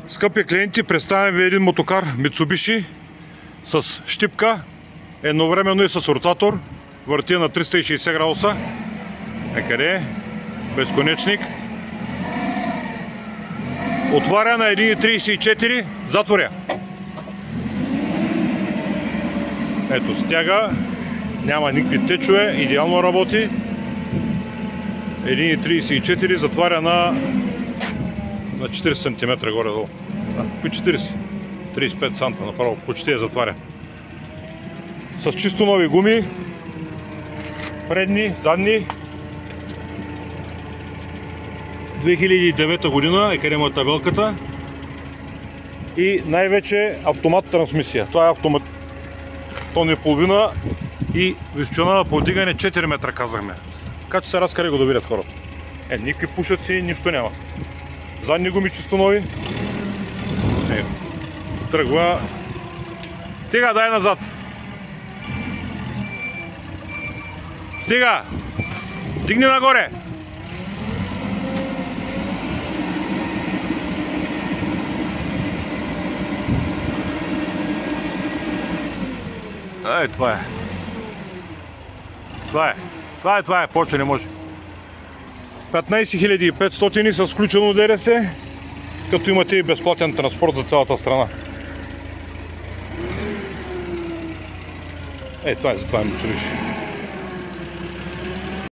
Скъпи клиенти, представям ви един мотокар Mitsubishi с щипка, едновременно и с ротатор, върти на 360 градуса. Къде е? Безконечник. Отваря на 1.34, затворя. Ето, стяга, няма никакви течове, идеално работи. 1.34, затваря на 40 см горе-долу. По 40, 35 санта направо, почти я затваря. С чисто нови гуми, предни, задни. 2009 година е къде му е табелката. И най-вече автомат трансмисия. Това е автомат. Тон и половина и височина на повдигане 4 метра, казахме. Така че се разкари го да видят хората. Никакви пушаци, нищо няма. Задни гуми чисто нови. Тръгва. Стига, дай назад. Стига. Дигни нагоре. Това е. Това е. Повече не може. 15 500 с включено ДДС, като имате и безплатен транспорт за цялата страна. Това е за това Mitsubishi.